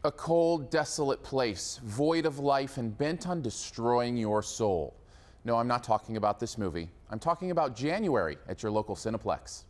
A cold, desolate place, void of life and bent on destroying your soul. No, I'm not talking about this movie. I'm talking about January at your local Cineplex.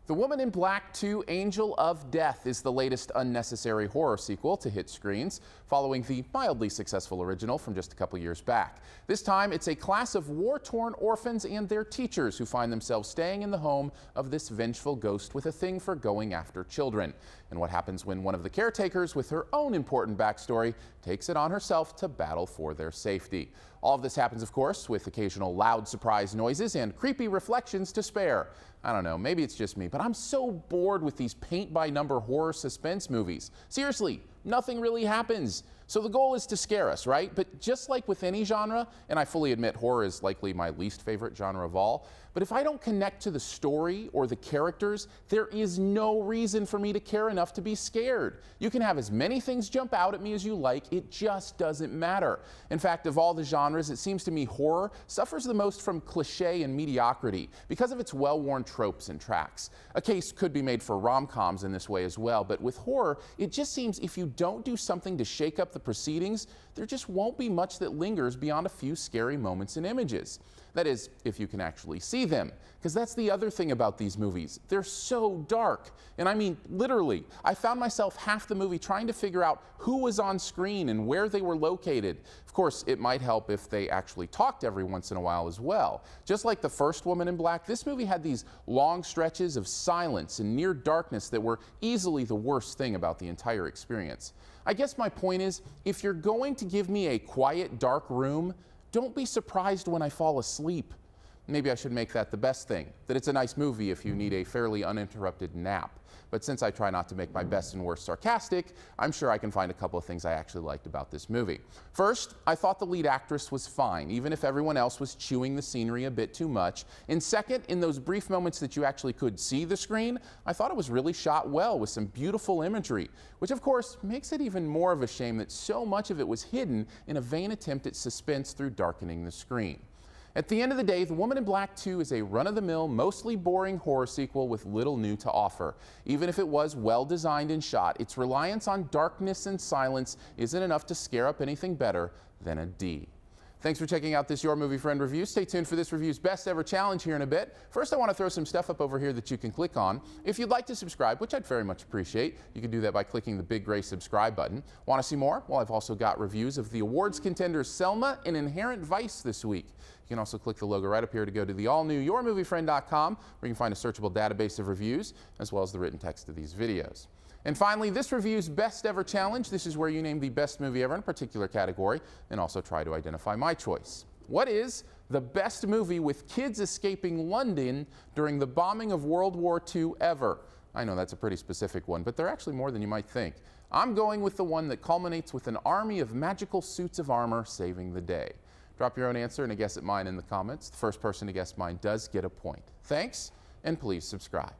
The Woman in Black 2: Angel of Death is the latest unnecessary horror sequel to hit screens, following the mildly successful original from just a couple years back. This time, it's a class of war-torn orphans and their teachers who find themselves staying in the home of this vengeful ghost with a thing for going after children. And what happens when one of the caretakers, with her own important backstory, takes it on herself to battle for their safety. All of this happens, of course, with occasional loud surprise noises and creepy reflections to spare. I don't know, maybe it's just me, but I'm so bored with these paint-by-number horror suspense movies. Seriously, nothing really happens. So the goal is to scare us, right? But just like with any genre, and I fully admit horror is likely my least favorite genre of all, but if I don't connect to the story or the characters, there is no reason for me to care enough to be scared. You can have as many things jump out at me as you like, it just doesn't matter. In fact, of all the genres, it seems to me horror suffers the most from cliché and mediocrity because of its well-worn tropes and tracks. A case could be made for rom-coms in this way as well, but with horror, it just seems if you don't do something to shake up the proceedings, there just won't be much that lingers beyond a few scary moments and images. That is, if you can actually see them. Because that's the other thing about these movies. They're so dark. And I mean, literally, I found myself half the movie trying to figure out who was on screen and where they were located. Of course, it might help if they actually talked every once in a while as well. Just like the first Woman in Black, this movie had these long stretches of silence and near darkness that were easily the worst thing about the entire experience. I guess my point is, if you're going to give me a quiet, dark room, don't be surprised when I fall asleep. Maybe I should make that the best thing, that it's a nice movie if you need a fairly uninterrupted nap. But since I try not to make my best and worst sarcastic, I'm sure I can find a couple of things I actually liked about this movie. First, I thought the lead actress was fine, even if everyone else was chewing the scenery a bit too much. And second, in those brief moments that you actually could see the screen, I thought it was really shot well with some beautiful imagery, which of course makes it even more of a shame that so much of it was hidden in a vain attempt at suspense through darkening the screen. At the end of the day, The Woman in Black 2 is a run-of-the-mill, mostly boring horror sequel with little new to offer. Even if it was well designed and shot, its reliance on darkness and silence isn't enough to scare up anything better than a D. Thanks for checking out this Your Movie Friend review. Stay tuned for this review's best ever challenge here in a bit. First, I want to throw some stuff up over here that you can click on. If you'd like to subscribe, which I'd very much appreciate, you can do that by clicking the big gray subscribe button. Want to see more? Well, I've also got reviews of the awards contenders Selma and Inherent Vice this week. You can also click the logo right up here to go to the all-new YourMovieFriend.com, where you can find a searchable database of reviews, as well as the written text of these videos. And finally, this review's best ever challenge. This is where you name the best movie ever in a particular category and also try to identify my choice. What is the best movie with kids escaping London during the bombing of World War II ever? I know that's a pretty specific one, but they're actually more than you might think. I'm going with the one that culminates with an army of magical suits of armor saving the day. Drop your own answer and a guess at mine in the comments. The first person to guess mine does get a point. Thanks, and please subscribe.